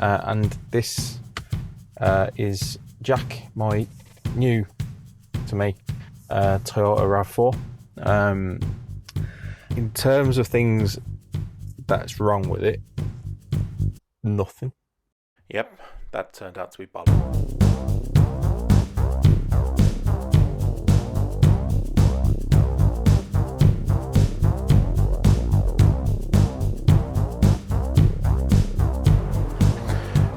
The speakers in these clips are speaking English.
and this is Jack, my new to me Toyota RAV4. In terms of things that's wrong with it, nothing. Yep, that turned out to be bollocks.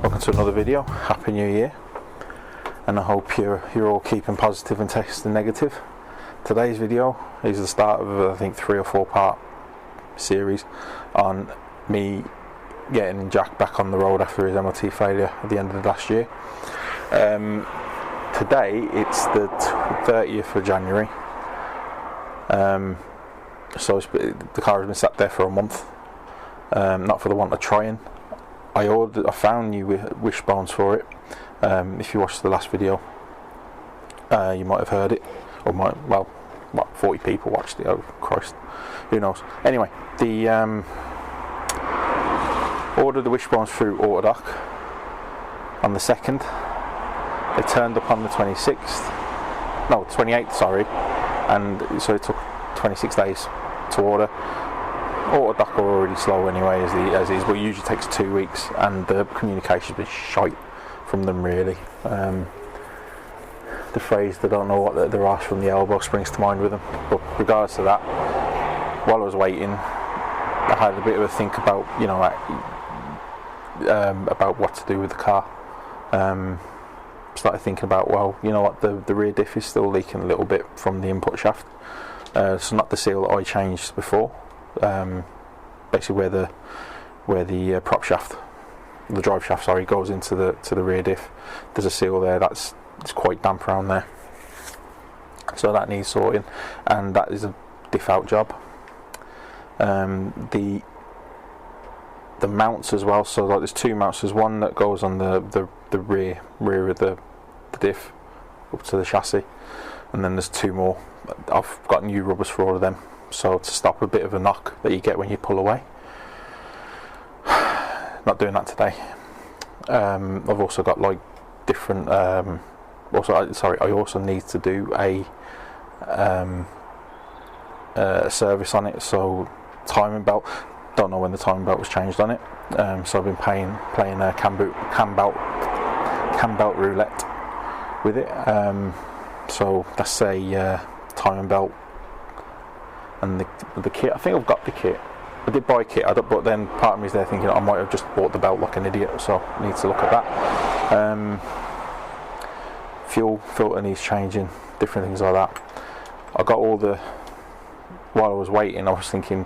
Welcome to another video. Happy New Year, and I hope you're all keeping positive and testing negative. Today's video is the start of I think 3 or 4 part series on me getting Jack back on the road after his MOT failure at the end of the last year. Today it's the 30th of January, so the car has been sat there for a month, not for the want of trying. I found new wishbones for it. If you watched the last video, you might have heard it, or well, 40 people watched it. Oh Christ, who knows? Anyway, ordered the wishbones through Autodoc on the 2nd. They turned up on the 28th, sorry, and so it took 26 days to order. Autodoc are already slow anyway as is, but it usually takes 2 weeks, and the communication's been shite from them really. The phrase "they don't know what they're arse from the elbow" springs to mind with them. But regardless of that, while I was waiting, I had a bit of a think about about what to do with the car. Started thinking about, well, you know what, the rear diff is still leaking a little bit from the input shaft. It's not the seal that I changed before. Basically where the prop shaft, the drive shaft, sorry, goes into the rear diff. There's a seal there it's quite damp around there, so that needs sorting, and that is a diff out job. The mounts as well. So like there's 2 mounts. There's one that goes on the rear of the diff up to the chassis, and then there's 2 more. I've got new rubbers for all of them, so to stop a bit of a knock that you get when you pull away. Not doing that today. I've also got like different. I also need to do a service on it. So timing belt. Don't know when the timing belt was changed on it. So I've been playing cam belt roulette with it. So that's a timing belt. And the kit, I think I've got the kit. I did buy a kit, but then part of me is there thinking I might have just bought the belt like an idiot, so I need to look at that. Fuel filter needs changing, different things like that. I got while I was waiting, I was thinking,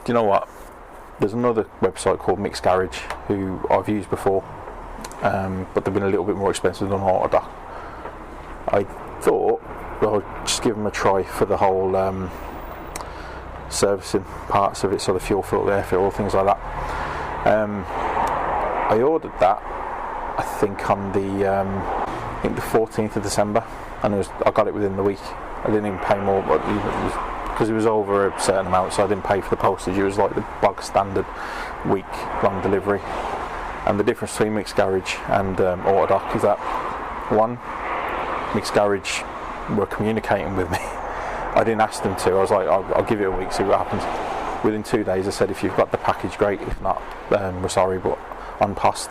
do you know what? There's another website called Mixed Garage who I've used before, but they've been a little bit more expensive than Autodoc. I thought, well, I'll just give them a try for the whole servicing parts of it, so the fuel filter, air filter, things like that. I ordered that I think on the 14th of December, and I got it within the week. I didn't even pay more, but because it was over a certain amount, so I didn't pay for the postage. It was like the bog standard week long delivery. And the difference between Mixed Garage and Autodoc is that, one, Mixed Garage were communicating with me. I didn't ask them to. I was like, I'll give it a week, see what happens. Within 2 days I said, if you've got the package, great. If not, we're sorry, but on post,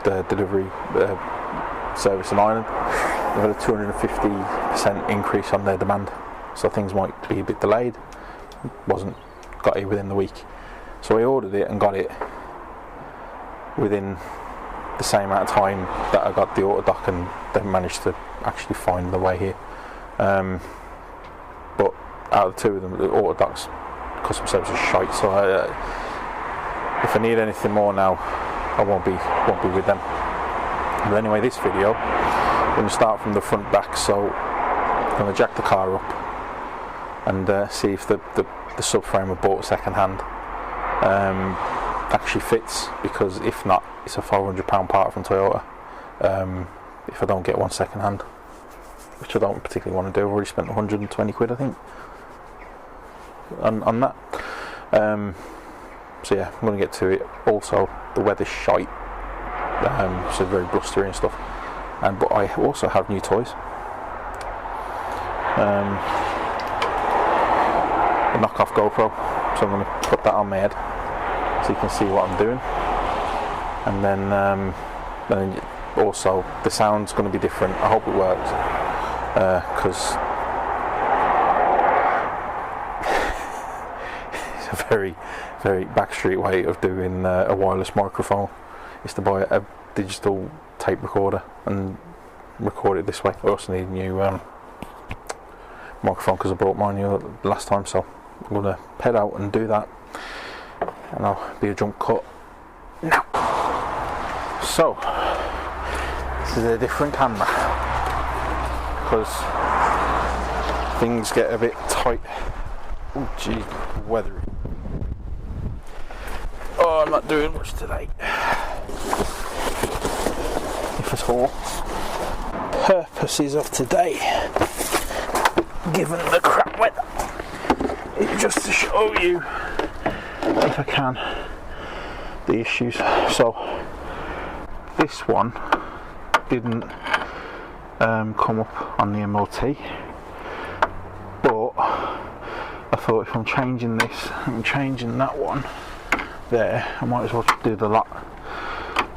the delivery service in Ireland, they've had a 250% increase on their demand, so things might be a bit delayed. Got it within the week, so I ordered it and got it within the same amount of time that I got the Autodoc, and they managed to actually find the way here. But out of the 2 of them, the Autodoc's customer service is shite, so if I need anything more now, I won't be with them. But anyway, this video, I'm going to start from the front back. So I'm going to jack the car up and see if the subframe I bought second hand actually fits, because if not, it's a £500 part from Toyota. If I don't get one second hand, which I don't particularly want to do. I've already spent 120 quid I think on that. So yeah, I'm going to get to it. Also, the weather's shite, so very blustery and stuff. But I also have new toys. A knockoff GoPro, so I'm going to put that on my head so you can see what I'm doing. And then also the sound's going to be different. I hope it works, because it's a very, very backstreet way of doing a wireless microphone is to buy a digital tape recorder and record it this way. I also need a new microphone because I brought mine new last time, so I'm going to head out and do that, and I'll be a jump cut now. So this is a different camera because things get a bit tight. Oh gee, weather. Oh, I'm not doing much today. For all purposes of today, given the crap weather, it's just to show you, if I can, the issues. So this one didn't come up on the MOT, but I thought if I'm changing this and changing that one there, I might as well do the lot.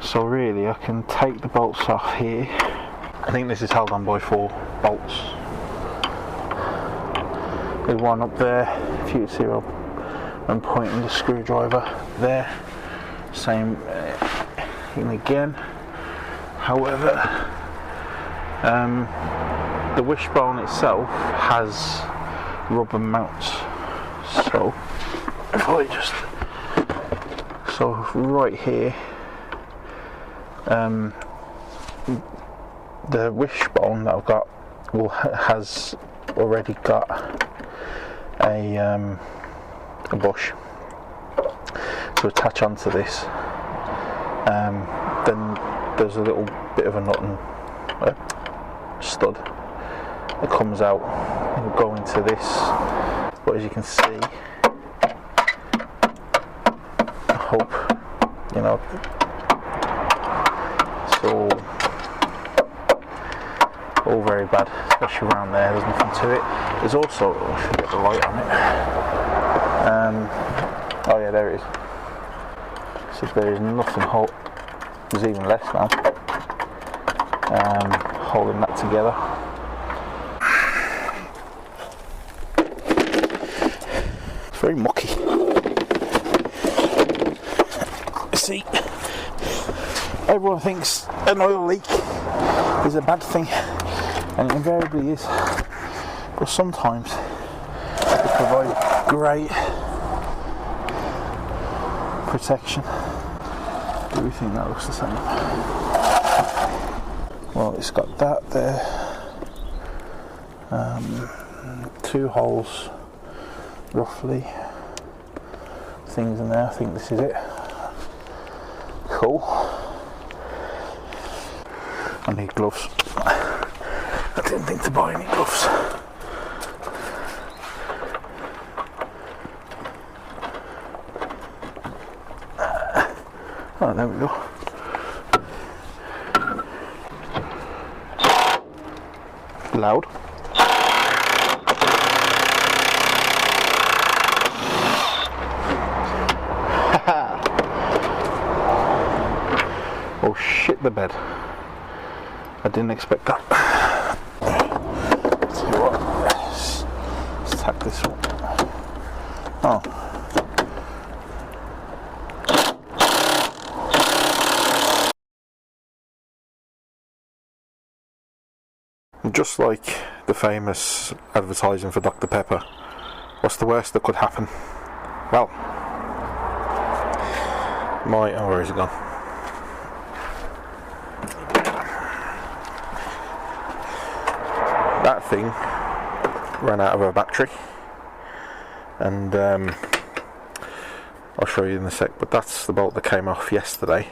So really I can take the bolts off here. I think this is held on by 4 bolts. There's one up there, if you see where I'm pointing the screwdriver there. Same in again. However, the wishbone itself has rubber mounts. So if I just, so right here, the wishbone that I've got has already got a bush to attach onto this. Then there's a little bit of a nut and stud that comes out and will go into this. But as you can see, I hope, you know, it's all very bad, especially around there. There's nothing to it. There's also, I should get the light on it. Oh yeah, there it is. So there is nothing there's even less now holding that together. It's very mucky. See, everyone thinks an oil leak is a bad thing, and it invariably is, but sometimes it provides great protection. Do we think that looks the same? Well, it's got that there, 2 holes roughly, things in there. I think this is it. Cool. I need gloves. I didn't think to buy any gloves. Oh, there we go. Loud. Oh shit, the bed. I didn't expect that. Let's see what. Let's tack this one. Oh. Just like the famous advertising for Dr. Pepper, what's the worst that could happen? Well, oh, where is it gone? That thing ran out of a battery, and I'll show you in a sec, but that's the bolt that came off yesterday.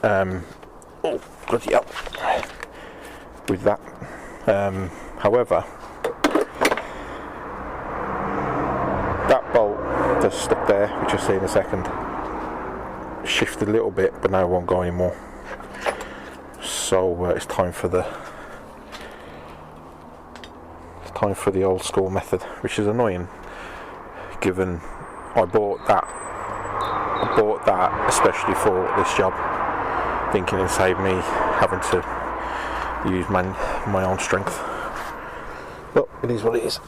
Oh, bloody hell. With that. However, that bolt, the just stuck there, which you'll see in a second. Shifted a little bit, but now it won't go anymore. So it's time for the old school method, which is annoying, given I bought that especially for this job, thinking it saved me having to use my own strength. But it is what it is.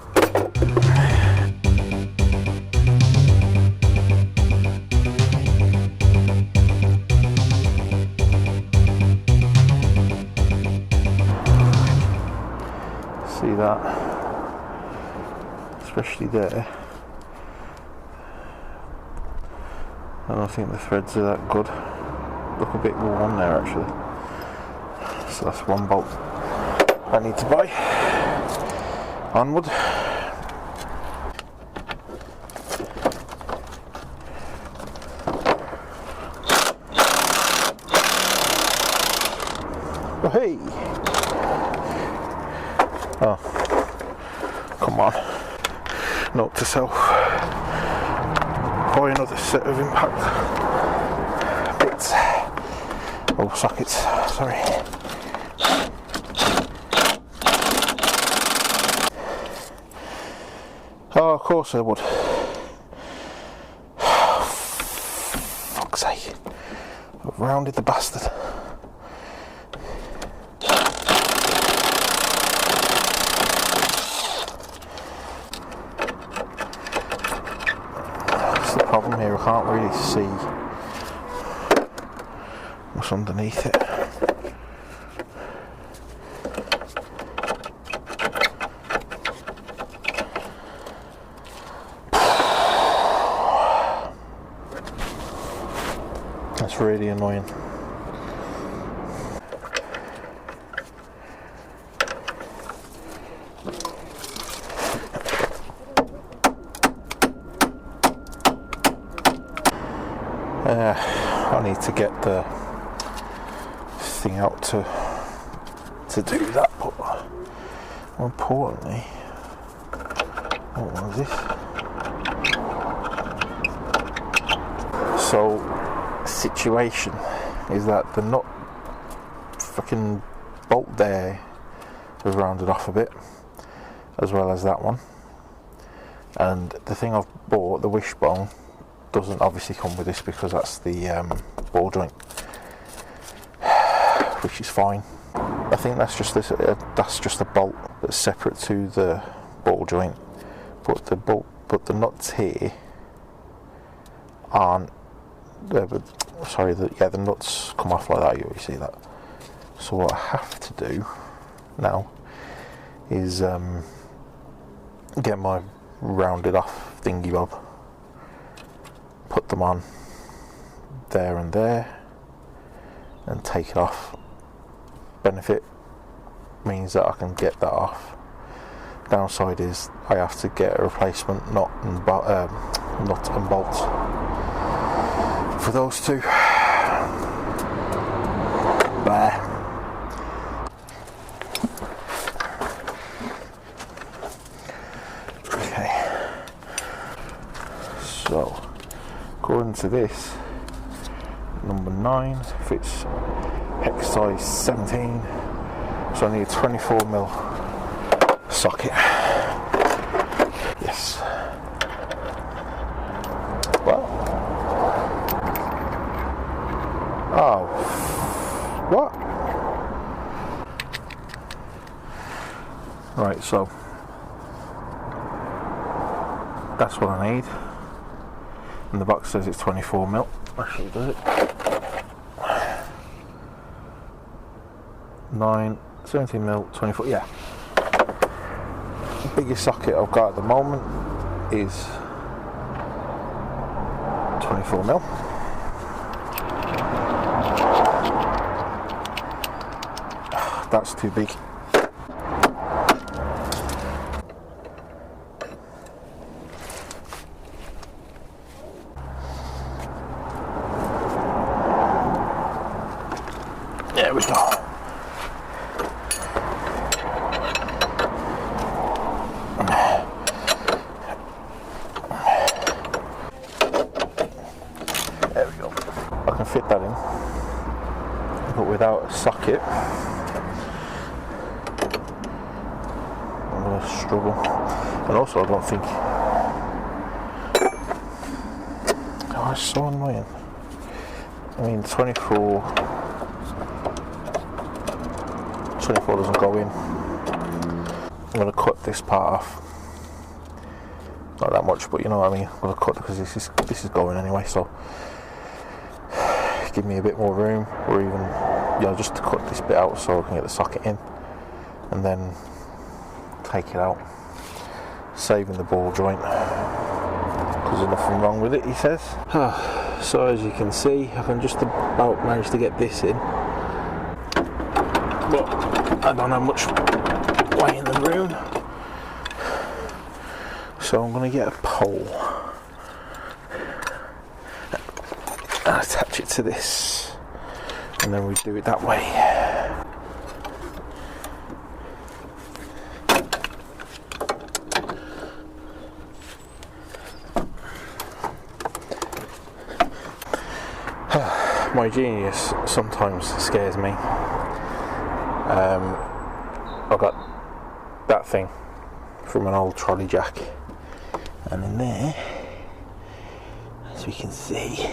See that? Especially there. I don't think the threads are that good. Look a bit worn there actually. So that's one bolt I need to buy. Onward. Oh hey! Oh, come on. Note to self. Buy another set of impact bits. Oh, sockets, sorry. Oh, of course I would. Fuck's sake. I've rounded the bastard. That's the problem here, I can't really see what's underneath it. That's really annoying. I need to get the thing out to do that, but more importantly, what was this? So, situation is that the nut fucking bolt there was rounded off a bit, as well as that one, and the thing I've bought, the wishbone, doesn't obviously come with this because that's the ball joint, which is fine. I think that's just this. That's just a bolt that's separate to the ball joint, but the nuts here aren't. The nuts come off like that. You see that? So what I have to do now is get my rounded off thingy bob, put them on there and there, and take it off. Benefit means that I can get that off. Downside is I have to get a replacement nut and bolt for those two. There. Okay. So, according to this, number 9 fits hex size 17, so I need a 24mm socket. Yes. Well. Oh. What? Right, so that's what I need. And the box says it's 24mm. Actually, does it? 9, 17mm, 24, yeah. The biggest socket I've got at the moment is 24mm. That's too big. There we go. without a socket, I'm going to struggle. And also I don't think, oh, it's so annoying. I mean 24 doesn't go in. I'm going to cut this part off. Not that much, but you know what I mean. I'm going to cut because this is going anyway, so give me a bit more room, or even, you know, just to cut this bit out so I can get the socket in and then take it out, saving the ball joint because there's nothing wrong with it, he says. So as you can see, I can just about manage to get this in, but I don't have much weight in the room, so I'm going to get a pole and attach it to this, and then we do it that way. My genius sometimes scares me. I got that thing from an old trolley jack, and in there, as we can see,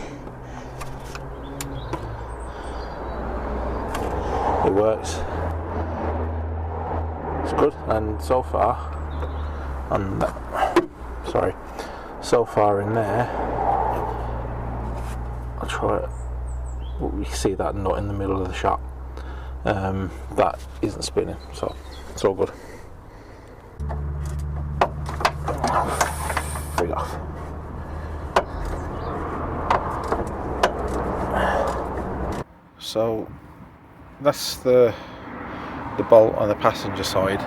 it works. It's good, and so far in there, I'll try it. You can see that nut in the middle of the shot. That isn't spinning, so it's all good. Frig off. So that's the bolt on the passenger side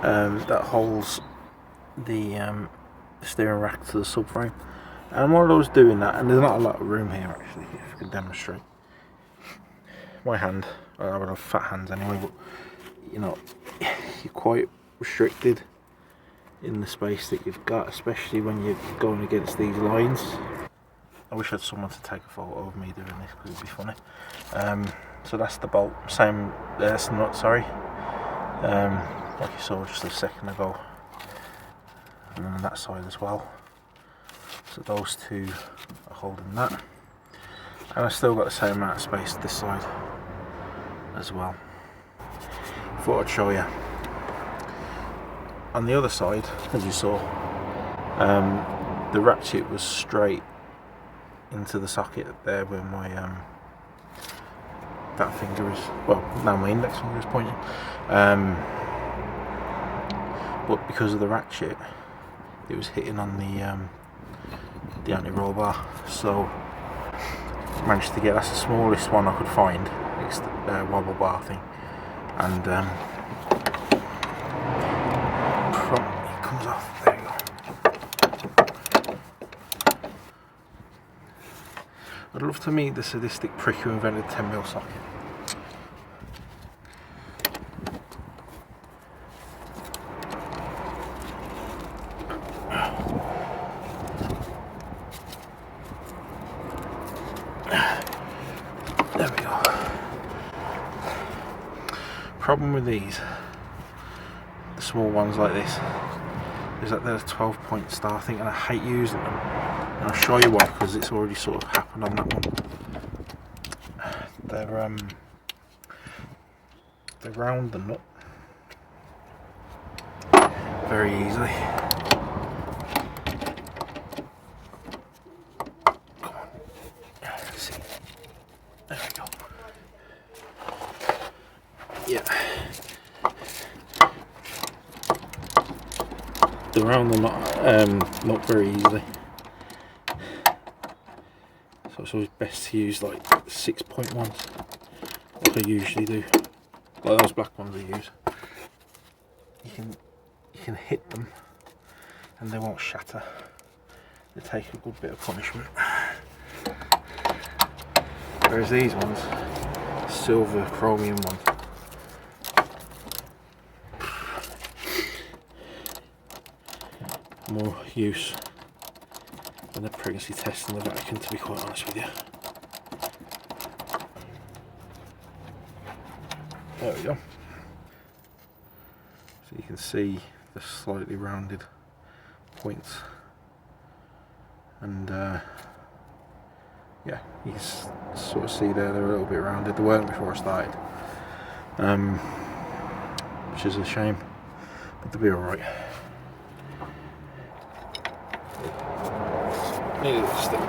that holds the steering rack to the subframe. And while I was doing that, and there's not a lot of room here actually, if I can demonstrate. My hand, I have fat hands anyway, but you know, you're quite restricted in the space that you've got, especially when you're going against these lines. I wish I had someone to take a photo of me doing this because it'd be funny. So that's the bolt, that's the nut, sorry. Like you saw just a second ago. And then on that side as well. So those two are holding that. And I've still got the same amount of space this side as well. Thought I'd show you. On the other side, as you saw, the ratchet was straight into the socket there where my that finger is, well, now my index finger is pointing. But because of the ratchet, it was hitting on the anti-roll bar, so managed to get, that's the smallest one I could find, it's the wobble bar thing, and it comes off, there you go. I'd love to meet the sadistic prick who invented 10mm socket. There we go. Problem with these, the small ones like this, is that they're a 12-point star thing, and I hate using them. And I'll show you why, because it's already sort of happened on that one. They round the nut very easily. Come on, let's see. There we go. Yeah. They round the nut not very easily. So it's always best to use like 6-point ones, like I usually do. Like those black ones I use. You can hit them and they won't shatter. They take a good bit of punishment. Whereas these ones, silver chromium ones, more use than the pregnancy test and the vacuum, to be quite honest with you. There we go. So you can see the slightly rounded points, and yeah, you can sort of see there they're a little bit rounded. They weren't before I started, which is a shame, but they'll be alright. Need a little stick.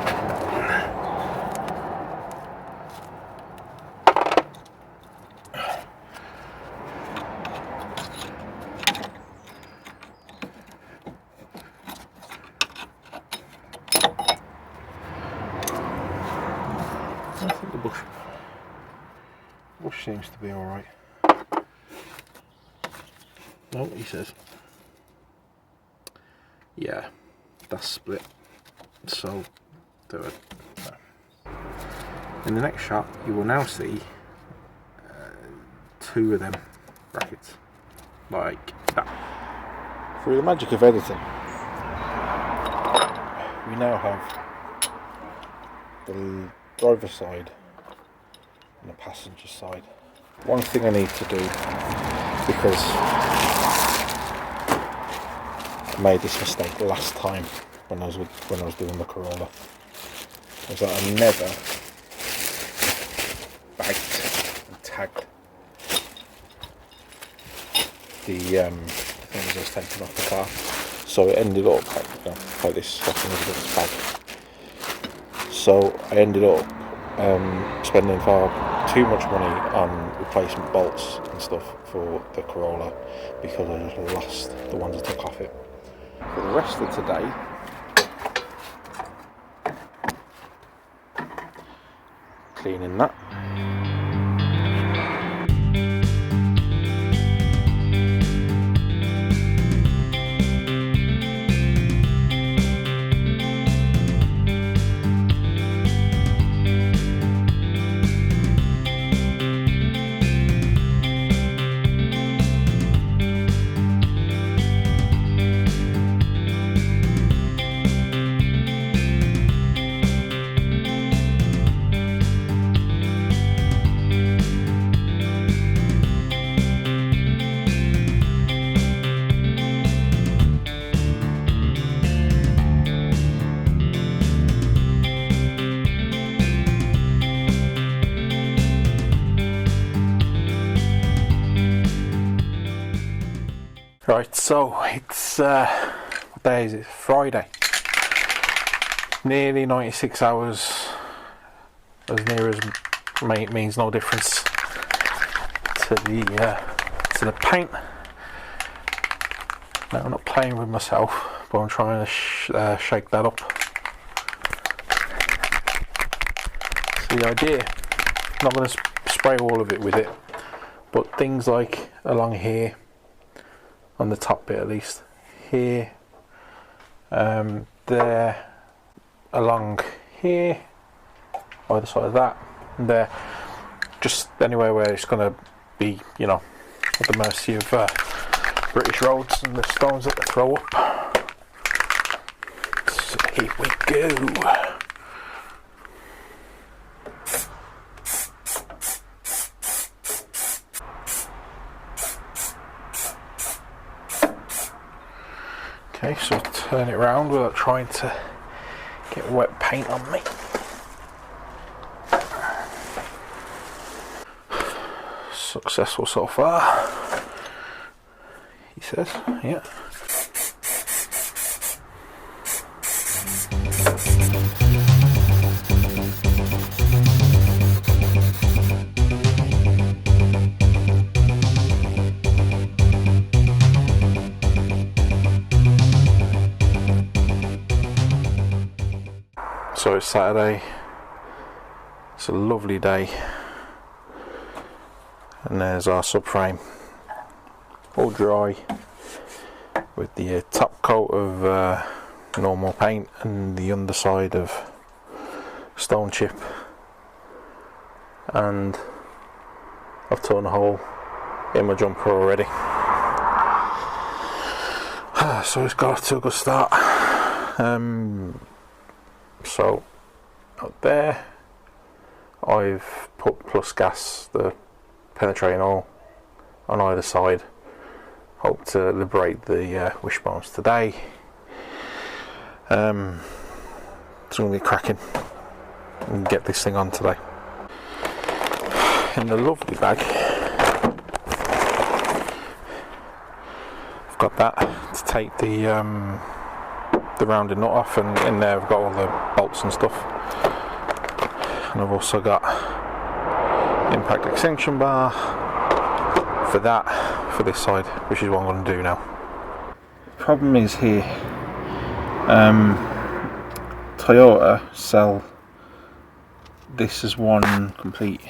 I think the bush seems to be alright. No, he says. Yeah, that's split. So, do it. In the next shot, you will now see two of them brackets, like that. Through the magic of editing, we now have the driver's side and the passenger side. One thing I need to do, because I made this mistake last time when I was doing the Corolla, was that I never bagged and tagged the things I was taking off the car, so it ended up like this, like this bag. So I ended up spending far too much money on replacement bolts and stuff for the Corolla, because I just lost the ones I took off it. For the rest of today, cleaning that. Right, so it's what day is it? Friday. Nearly 96 hours, as near as means no difference to the paint. Now, I'm not playing with myself, but I'm trying to shake that up. So the idea, I'm not going to spray all of it with it, but things like along here, on the top bit at least, here, there, along here, either side of that, and there, just anywhere where it's going to be, you know, at the mercy of British roads and the stones that they throw up. So here we go. Okay, so turn it round without trying to get wet paint on me. Successful so far, he says, yeah. So it's Saturday, it's a lovely day, and there's our subframe, all dry, with the top coat of normal paint and the underside of stone chip, and I've torn a hole in my jumper already. So it's got off to a good start. So up there I've put plus gas, the penetrating oil, on either side. Hope to liberate the wishbones today. It's going to be cracking and get this thing on today. In the lovely bag, I've got that to take the rounded nut off, and in there I've got all the bolts and stuff. And I've also got impact extension bar for that, for this side, which is what I'm going to do now. The problem is here, Toyota sell this as one complete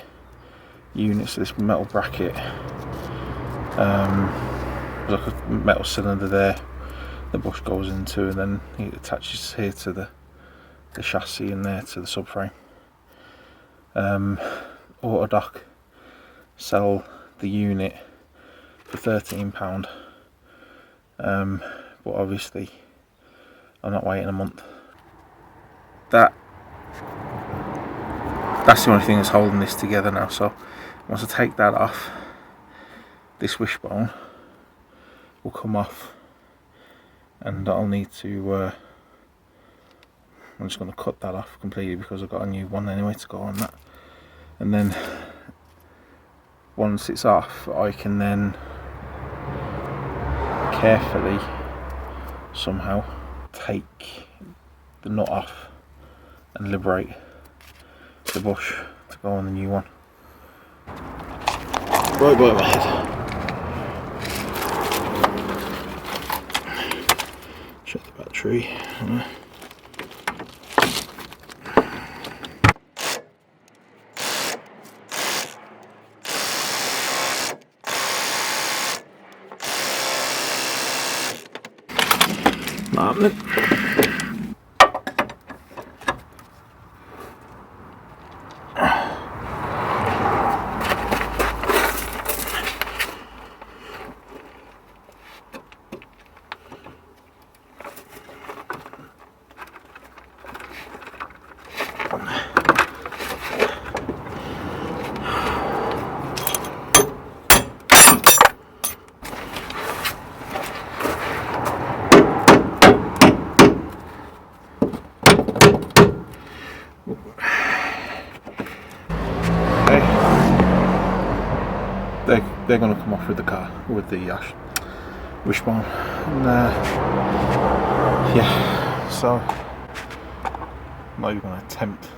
unit, so this metal bracket, like a metal cylinder there the bush goes into, and then it attaches here to the chassis and there to the subframe. Autodoc sell the unit for £13, but obviously I'm not waiting a month. That's the only thing that's holding this together now. So once I take that off, this wishbone will come off, and I'll need to I'm just going to cut that off completely because I've got a new one anyway to go on that. And then once it's off, I can then carefully somehow take the nut off and liberate the bush to go on the new one. Right by my head. Check the battery. Not happening. They're going to come off with the car, with the wishbone, and yeah, so I'm not even going to attempt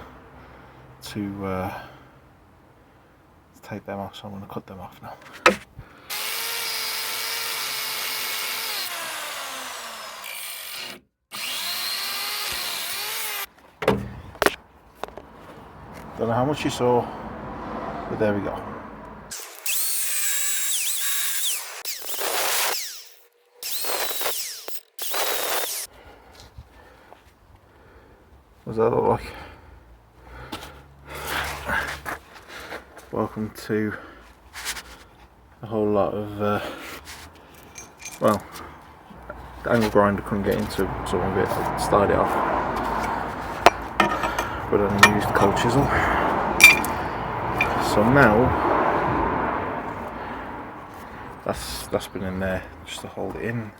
to take them off, so I'm going to cut them off now. Don't know how much you saw, but there we go. What does that look like? Welcome to a whole lot of well, the angle grinder couldn't get into some of it, I started it off, but I only used the cold chisel. So now that's been in there just to hold it in.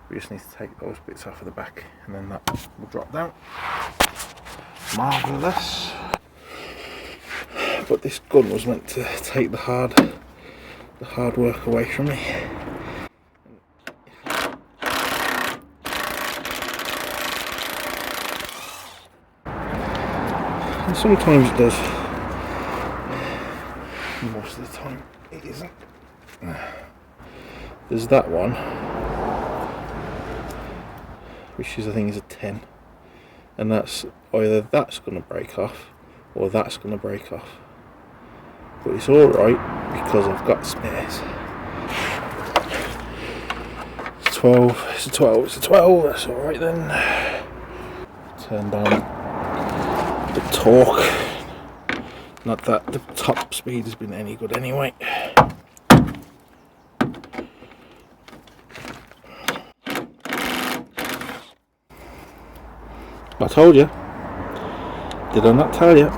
We just need to take those bits off of the back, and then that will drop down. Marvellous. But this gun was meant to take the hard work away from me. And sometimes it does. Most of the time it isn't. There's that one, which is, I think, is a 10, and that's either that's going to break off or that's going to break off, but it's alright because I've got spares. It's 12, it's a 12, it's a 12, that's alright then. Turn down the torque, not that the top speed has been any good anyway. I told you. Did I not tell you?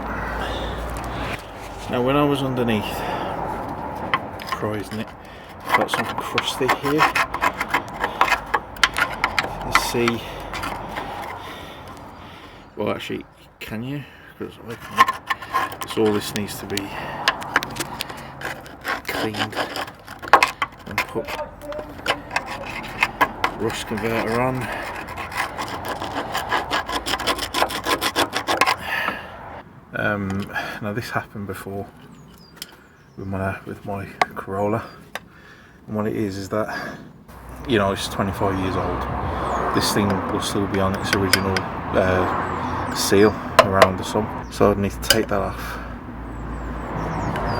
Now when I was underneath surprise, isn't it? Got something crusty here. Let's see. Well, actually, can you? Because I can't. So all this needs to be cleaned and put rust converter on. Now this happened before with my Corolla, and what it is that, you know, it's 25 years old. This thing will still be on its original seal around the sump, so I'd need to take that off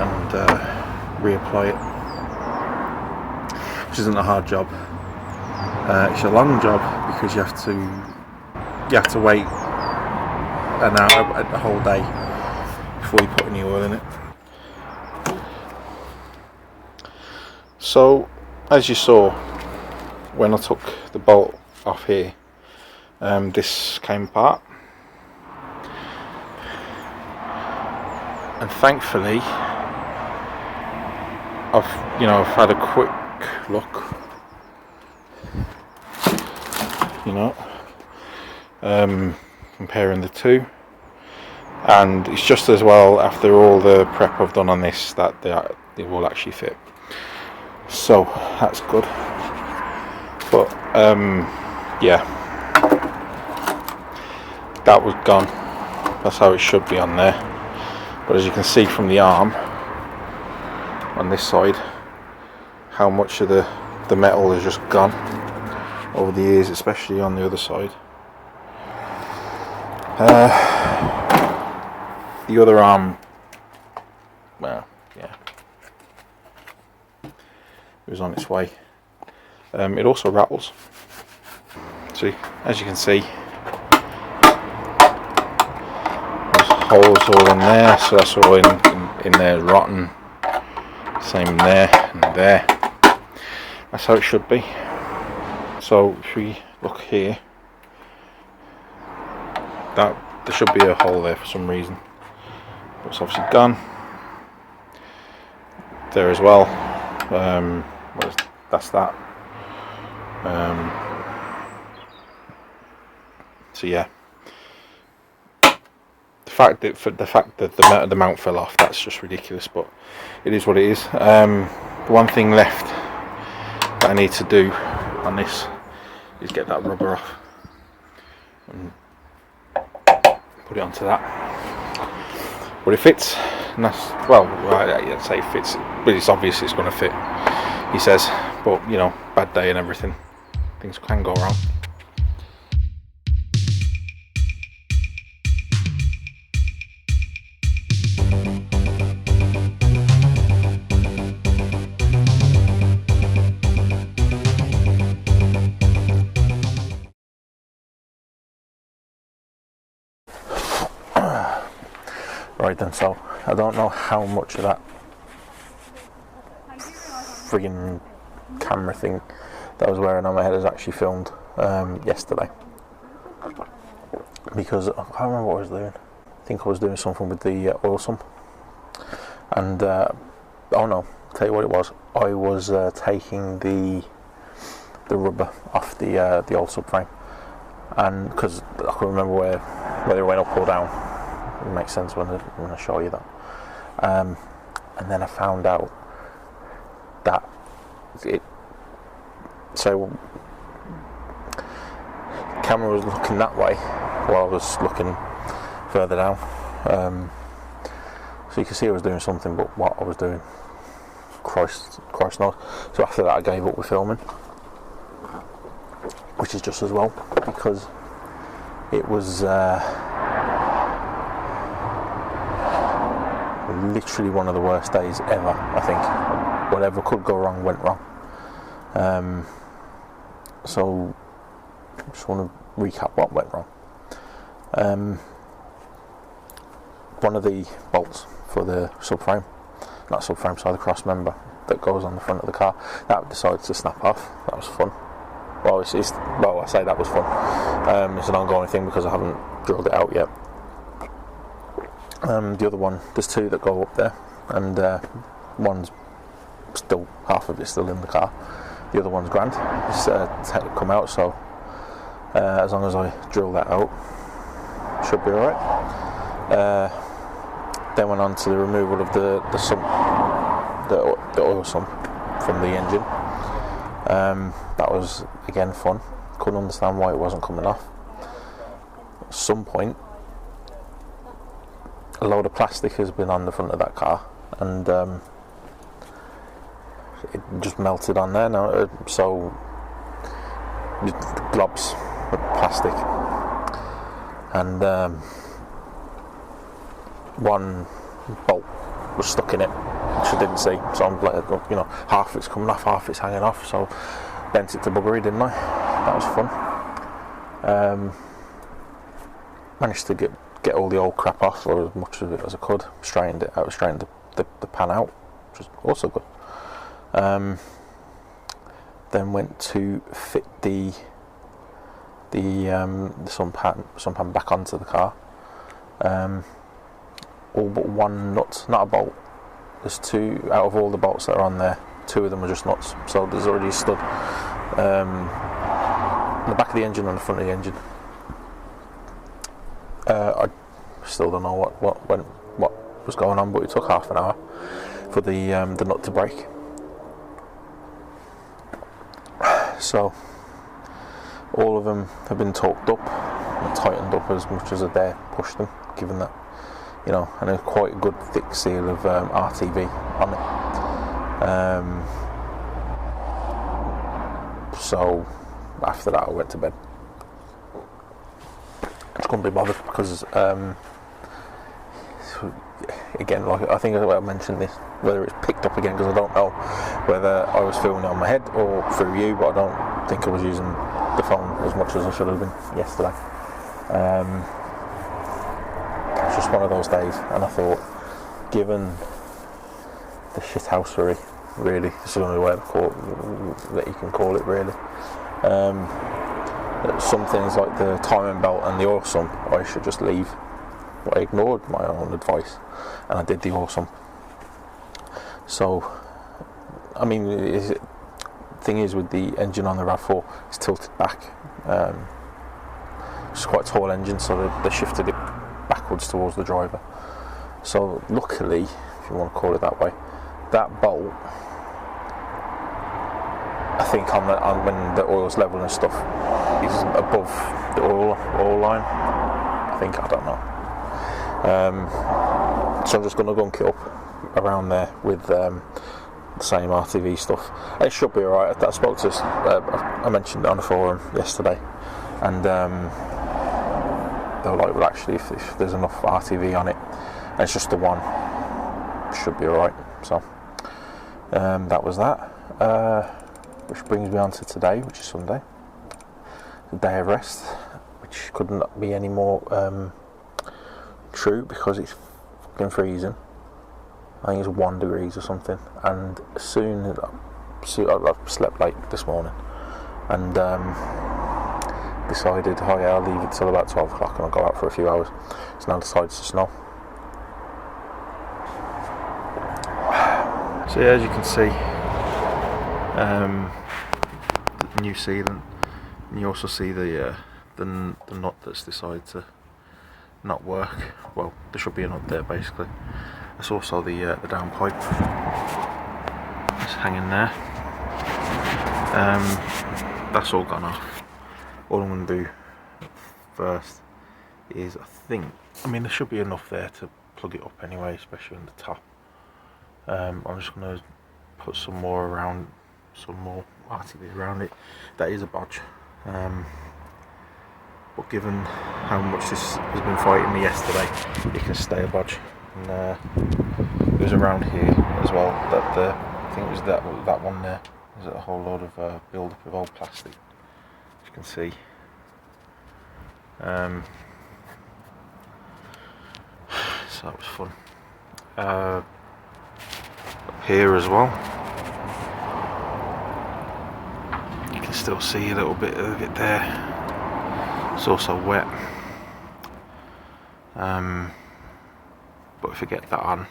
and reapply it, which isn't a hard job. It's a long job because you have to wait an hour, a whole day before you put any oil in it. So as you saw when I took the bolt off here, this came apart, and thankfully I've had a quick look, comparing the two, and it's just as well after all the prep I've done on this that they will actually fit, so that's good. But yeah, that was gone. That's how it should be on there, but as you can see from the arm on this side, how much of the metal has just gone over the years, especially on the other side. The other arm, well, yeah, it was on its way. It also rattles. See, as you can see, there's holes all in there, so that's all in there, rotten. Same in there and there. That's how it should be. So if we look here, that there should be a hole there for some reason, but it's obviously gone. There as well. That's that. So yeah, the fact that the mount fell off, that's just ridiculous, but it is what it is. The one thing left that I need to do on this is get that rubber off and put it onto that. But it fits, and that's, well, I'd say it fits, but it's obvious it's going to fit, he says. But bad day and everything, things can go wrong. Right then, so I don't know how much of that friggin' camera thing that I was wearing on my head is actually filmed yesterday, because I can't remember what I was doing. I think I was doing something with the oil sump, and oh no, tell you what it was. I was taking the rubber off the old subframe, and because I couldn't remember whether it went up or down. It makes sense when I show you that. And then I found out that so the camera was looking that way while I was looking further down. So you can see I was doing something, but what I was doing, Christ knows. So after that I gave up with filming, which is just as well, because it was literally one of the worst days ever. I think whatever could go wrong went wrong. So I just want to recap what went wrong. One of the bolts for the subframe, not subframe, sorry, the cross member that goes on the front of the car, that decided to snap off. That was fun. Well, I say that was fun. It's an ongoing thing because I haven't drilled it out yet. The other one, there's two that go up there, and one's still half of it's still in the car. The other one's grand. It's come out, so as long as I drill that out, should be alright. Then went on to the removal of the sump, the oil sump from the engine. That was again fun. Couldn't understand why it wasn't coming off. At some point, a load of plastic has been on the front of that car, and it just melted on there now, so globs of plastic, and one bolt was stuck in it, which I didn't see, so I'm like, you know, half it's coming off, half it's hanging off, so bent it to buggery, didn't I? That was fun. Managed to get all the old crap off, or as much of it as I could. Straightened it out, straightened the pan out, which was also good. Then went to fit the sump pan back onto the car. All but one nut, not a bolt. There's two out of all the bolts that are on there. Two of them are just nuts. So there's already a stud on the back of the engine and the front of the engine. I still don't know what was going on, but it took half an hour for the nut to break. So all of them have been torqued up and tightened up as much as I dare push them, given that, you know, and a quite a good thick seal of RTV on it. So after that I went to bed. I just couldn't be bothered because again, like I think I mentioned this, whether it's picked up again, because I don't know whether I was filming it on my head or through you, but I don't think I was using the phone as much as I should have been yesterday. It's just one of those days, and I thought, given the shithousery, really, it's the only way that you can call it, really. Some things like the timing belt and the oil sump, I should just leave. I ignored my own advice, and I did the oil sump. So, I mean, the thing is with the engine on the RAV4, it's tilted back. It's quite a tall engine, so they shifted it backwards towards the driver. So luckily, if you want to call it that way, that bolt, I think on when the oil's level and stuff, is above the oil line. I think, I don't know. So I'm just going to gunk it up around there with the same RTV stuff. It should be alright. I spoke to I mentioned it on the forum yesterday, and they were like, well, actually, if there's enough RTV on it, and it's just the one, it should be alright. So that was that, which brings me on to today, which is Sunday, the day of rest, which couldn't be any more true, because it's fucking freezing. I think it's 1 degree or something, and soon I slept late this morning, and decided, oh yeah, I'll leave it till about 12 o'clock and I'll go out for a few hours. It's now decided to snow. So yeah, as you can see, the new sealant, and you also see the nut that's decided to not work. Well, there should be a nut there basically. There's also the downpipe that's hanging there. That's all gone off. All I'm going to do first is, I mean there should be enough there to plug it up anyway, especially on the top. I'm just going to put some more RTV around it. That is a bodge. But given how much this has been fighting me yesterday, it can stay a bodge. And it was around here as well, that I think it was that one there. There's a whole load of build up of old plastic, as you can see. So that was fun. Up here as well, you can still see a little bit of it there. It's also wet, but if I get that out,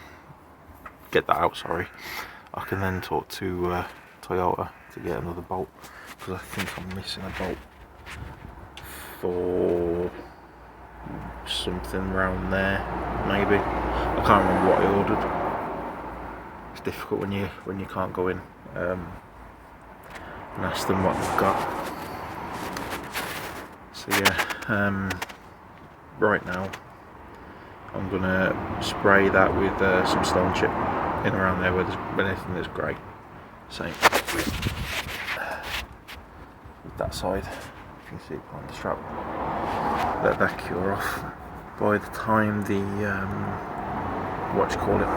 I can then talk to Toyota to get another bolt, because I think I'm missing a bolt for something around there, maybe. I can't remember what I ordered. It's difficult when you can't go in and ask them what they've got. So yeah, right now I'm gonna spray that with some stone chip in around there where there's anything that's grey. Same with that side. You can see it on the strap. Let that cure off. By the time the what do you call it,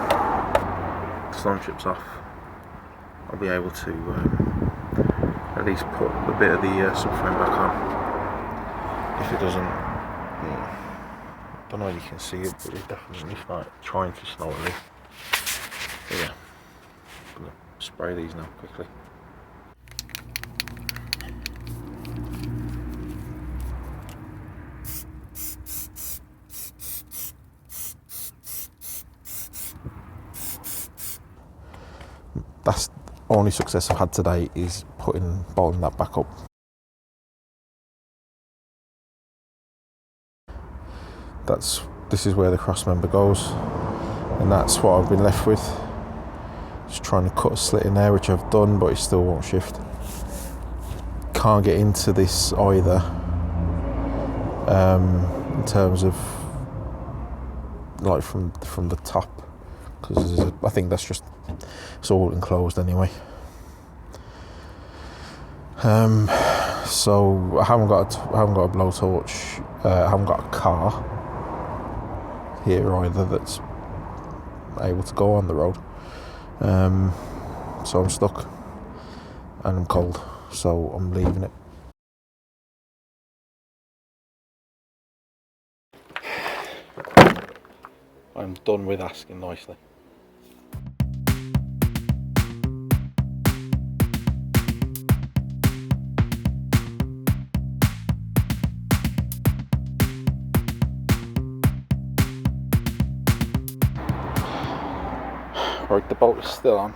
stone chip's off, I'll be able to at least put a bit of the subframe back on. If it doesn't, I don't know if you can see it, but it's definitely trying to snow at least. So yeah, I'm gonna spray these now quickly. That's the only success I've had today, is bolting that back up. This is where the cross member goes, and that's what I've been left with. Just trying to cut a slit in there, which I've done, but it still won't shift. Can't get into this either, in terms of like from the top, because I think it's all enclosed anyway. So I haven't got a blowtorch. I haven't got a car here either that's able to go on the road. So I'm stuck and I'm cold, so I'm leaving it. I'm done with asking nicely. Right, the bolt is still on,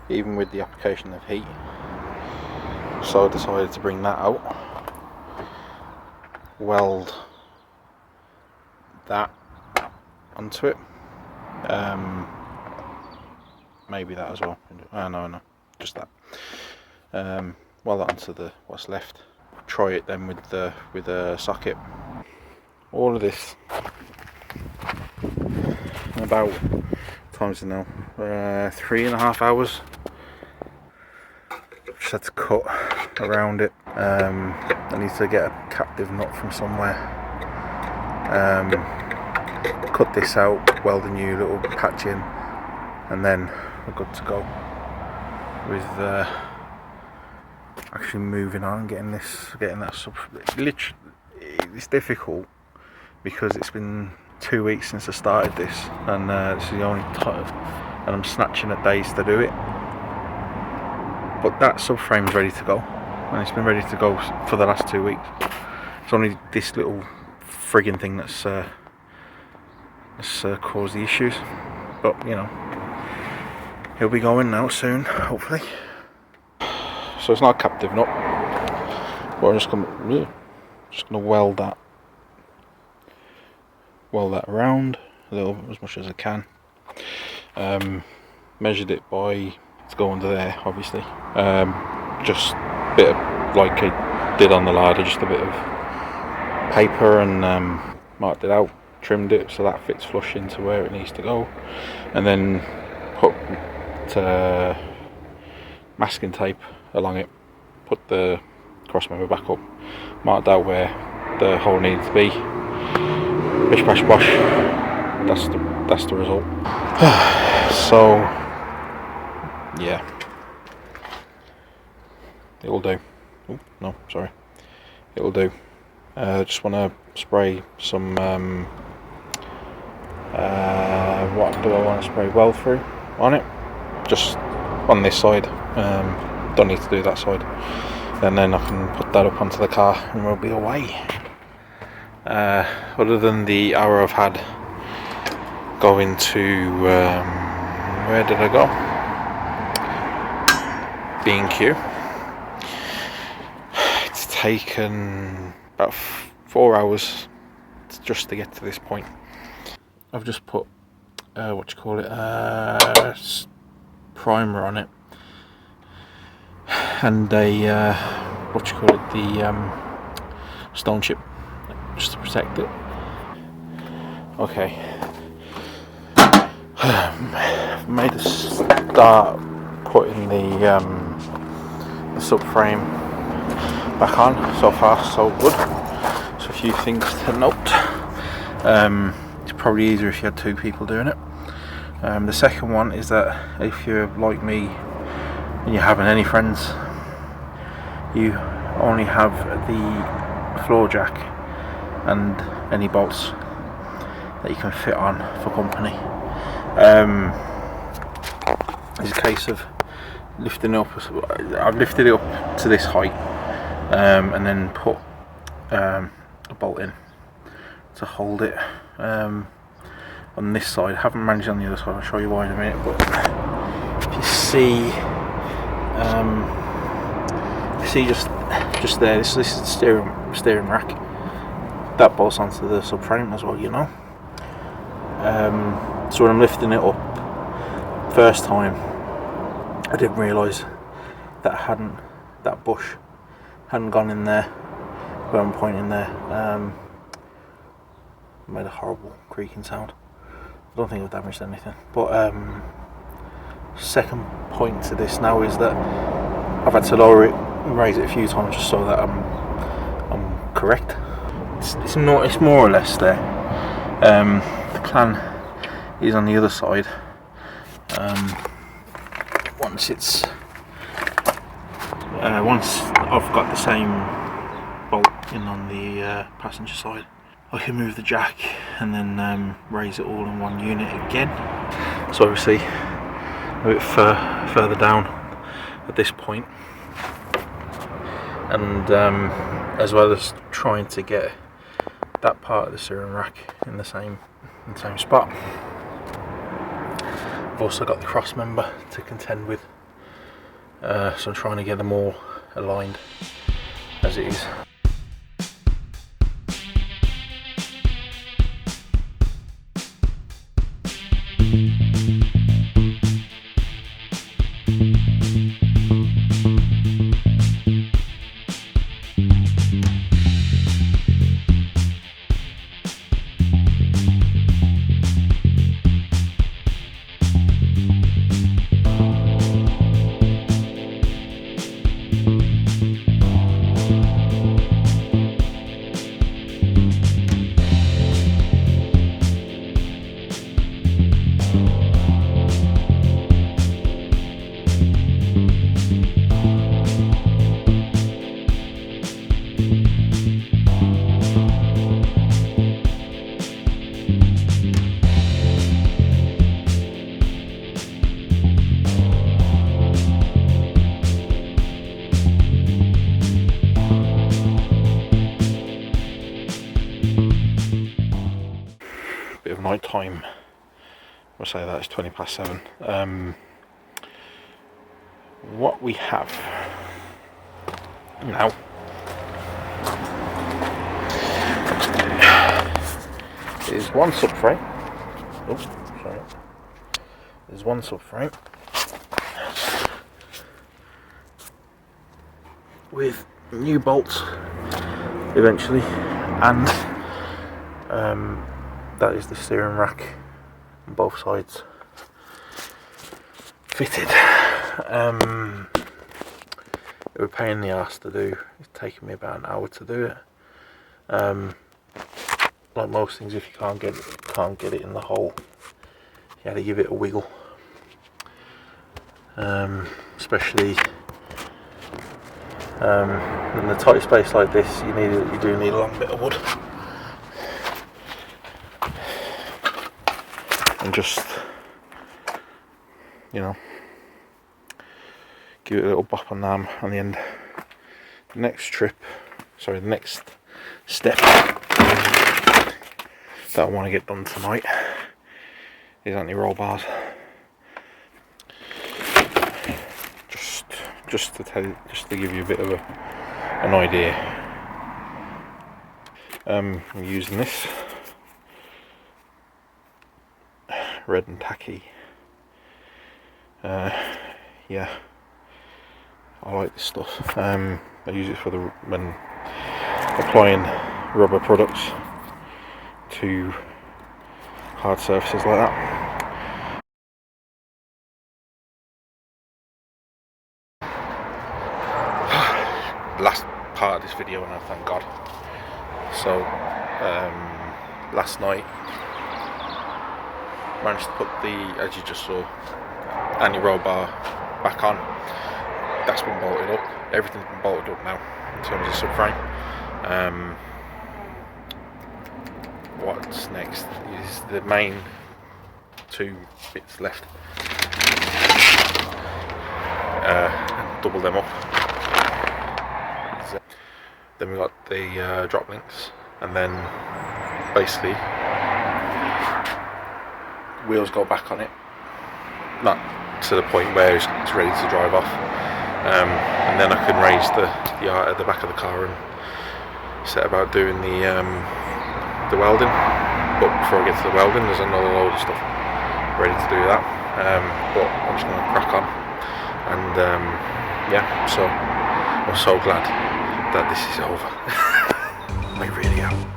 even with the application of heat, so I decided to bring that out, weld that onto it, maybe that as well, no, just that, weld that onto what's left, try it then with a socket. All of this in about, times now, 3.5 hours. Just had to cut around it. I need to get a captive nut from somewhere. Cut this out, weld a new little patch in, and then we're good to go with actually moving on and getting that sub. Literally, it's difficult because it's been 2 weeks since I started this, and this is the only time, and I'm snatching at days to do it. But that subframe's ready to go, and it's been ready to go for the last 2 weeks. It's only this little frigging thing that's caused the issues. But you know, he'll be going now soon, hopefully. So it's not a captive nut, but I'm just gonna weld that around as much as I can. Measured it to go under there, obviously. Just a bit of, like I did on the ladder, just a bit of paper, and marked it out, trimmed it so that fits flush into where it needs to go, and then put masking tape along it, put the crossmember back up, marked out where the hole needed to be. Bish bash bosh. That's the result. So yeah, it'll do. Oh no, sorry, it'll do. Just want to spray some. What do I want to spray? Weld through on it, just on this side. Don't need to do that side, and then I can put that up onto the car and we'll be away. Other than the hour I've had going to where did I go? B&Q. It's taken about 4 hours just to get to this point. I've just put primer on it, and a the stone chip, just to protect it. Okay, made a start putting the subframe back on. So far so good. So a few things to note. It's probably easier if you had 2 people doing it. The second one is that if you're like me and you're having any friends, you only have the floor jack and any bolts that you can fit on for company. It's a case of lifting up. I've lifted it up to this height, and then put a bolt in to hold it on this side. I haven't managed on the other side, I'll show you why in a minute. But if you see just there, this is the steering rack that bolts onto the subframe as well, you know. So when I'm lifting it up first time, I didn't realise that that bush hadn't gone in there where I'm pointing there. Made a horrible creaking sound. I don't think I've damaged anything. But second point to this now is that I've had to lower it and raise it a few times just so that I'm correct. It's more or less there. The clan is on the other side. Once I've got the same bolt in on the passenger side, I can move the jack and then raise it all in one unit again. So obviously a bit further down at this point, and as well as trying to get that part of the steering rack in the same spot. I've also got the crossmember to contend with, so I'm trying to get them all aligned as it is. Bit of night time. I'll say that it's 20 past 7. What we have now is one subframe. Oh, sorry. There's one subframe with new bolts eventually, and that is the steering rack on both sides fitted. It was a pain in the arse to do. It's taken me about an hour to do it. Like most things, if you can't get it in the hole, you had to give it a wiggle. Especially in a tight space like this, you do need a long bit of wood. And just, you know, give it a little bop on the arm on the end. The next step that I want to get done tonight is anti-roll bars. Just just to give you a bit of an idea. I'm using this red and tacky. Yeah, I like this stuff. I use it for when applying rubber products to hard surfaces like that. Last part of this video now, thank God. So last night managed to put the, as you just saw, anti-roll bar back on. That's been bolted up. Everything's been bolted up now in terms of subframe. What's next is the main two bits left, and double them up. Then we got the drop links, and then basically wheels go back on it, not to the point where it's ready to drive off, and then I can raise the art at the back of the car and set about doing the welding. But before I get to the welding, there's another load of stuff ready to do that, but I'm just going to crack on, and yeah, so I'm so glad that this is over. I really am.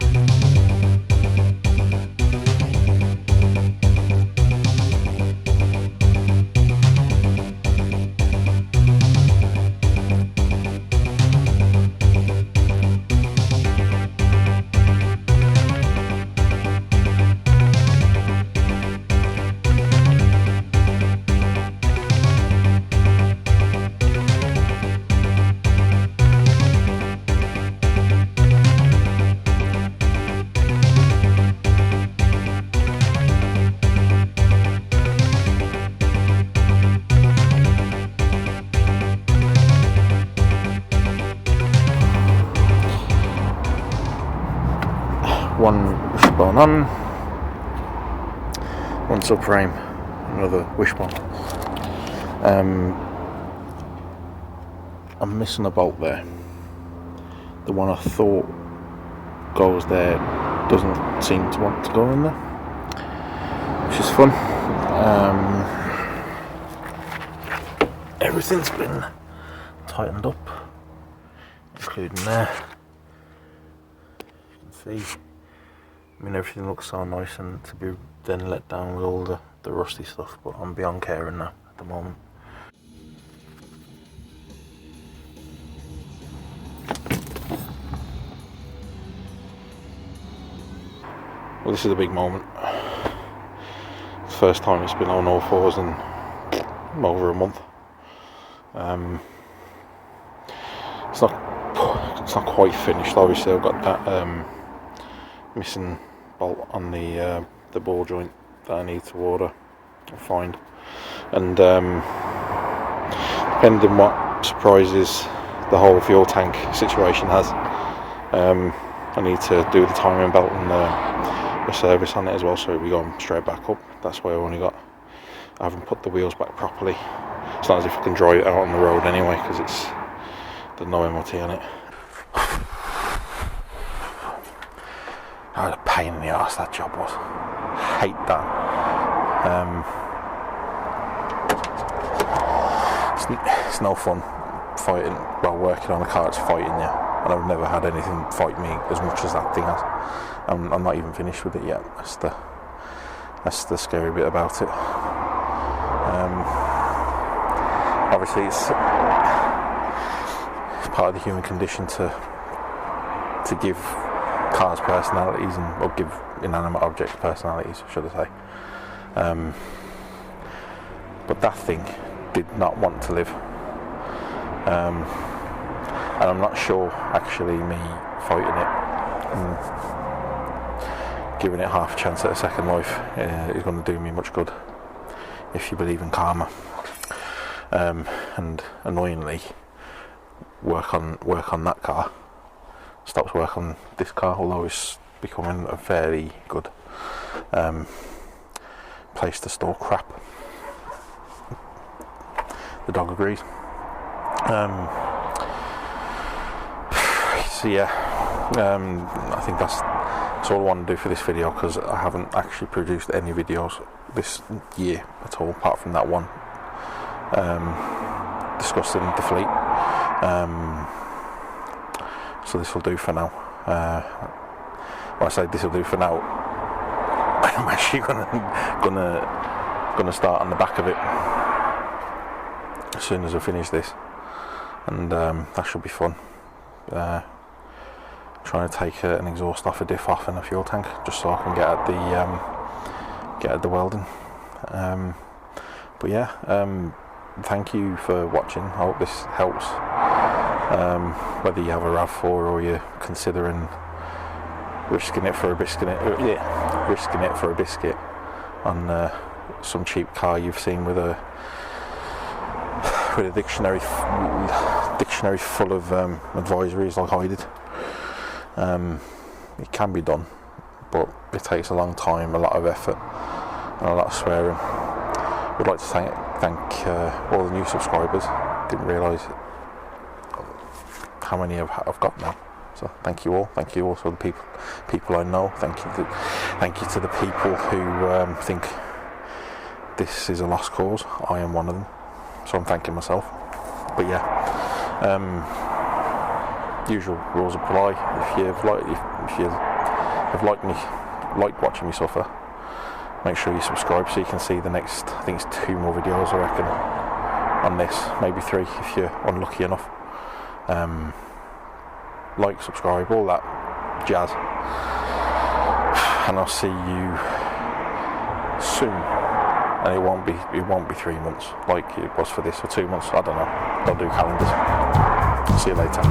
One wishbone on, one subframe, another wishbone. I'm missing a bolt there. The one I thought goes there doesn't seem to want to go in there, which is fun. Everything's been tightened up, including there. You can see. I mean, everything looks so nice, and to be then let down with all the rusty stuff, but I'm beyond caring now at the moment. Well, this is a big moment. First time it's been on all fours in over a month. It's not quite finished. Obviously, I've got that missing bolt on the ball joint that I need to order or find, and depending what surprises the whole fuel tank situation has, I need to do the timing belt and the service on it as well, so we go straight back up. That's why I haven't put the wheels back properly. It's not as if I can drive it out on the road anyway, because there's no MOT on it. What a pain in the arse that job was. Hate that. It's no fun fighting, well, working on a car that's fighting you, and I've never had anything fight me as much as that thing has. I'm not even finished with it yet. That's the scary bit about it. Obviously it's part of the human condition to give cars personalities, or give inanimate objects personalities, should I say. But that thing did not want to live, and I'm not sure actually me fighting it and giving it half a chance at a second life is going to do me much good, if you believe in karma. And annoyingly, work on that car stops work on this car, although it's becoming a fairly good place to store crap. The dog agrees. So yeah, I think that's all I want to do for this video, because I haven't actually produced any videos this year at all, apart from that one discussing the fleet. So this will do for now. Well, I say this will do for now. I'm actually gonna start on the back of it as soon as I finish this, and that should be fun. Trying to take an exhaust off, a diff off, and a fuel tank, just so I can get at the welding. But yeah, thank you for watching. I hope this helps. Whether you have a RAV4 or you're considering risking it for a biscuit on some cheap car you've seen with a dictionary full of advisories like I did. It can be done, but it takes a long time, a lot of effort, and a lot of swearing. Would like to thank all the new subscribers. Didn't realise how many I've got now. So thank you all. Thank you also the people I know. Thank you to the people who think this is a lost cause. I am one of them, so I'm thanking myself. But yeah, usual rules apply. If you have liked watching me suffer, make sure you subscribe so you can see the next, I think it's 2 more videos I reckon on this, maybe 3 if you're unlucky enough. Like, subscribe, all that jazz, and I'll see you soon. And it won't be 3 months like it was for this, or 2 months, I don't know. Don't do calendars. See you later.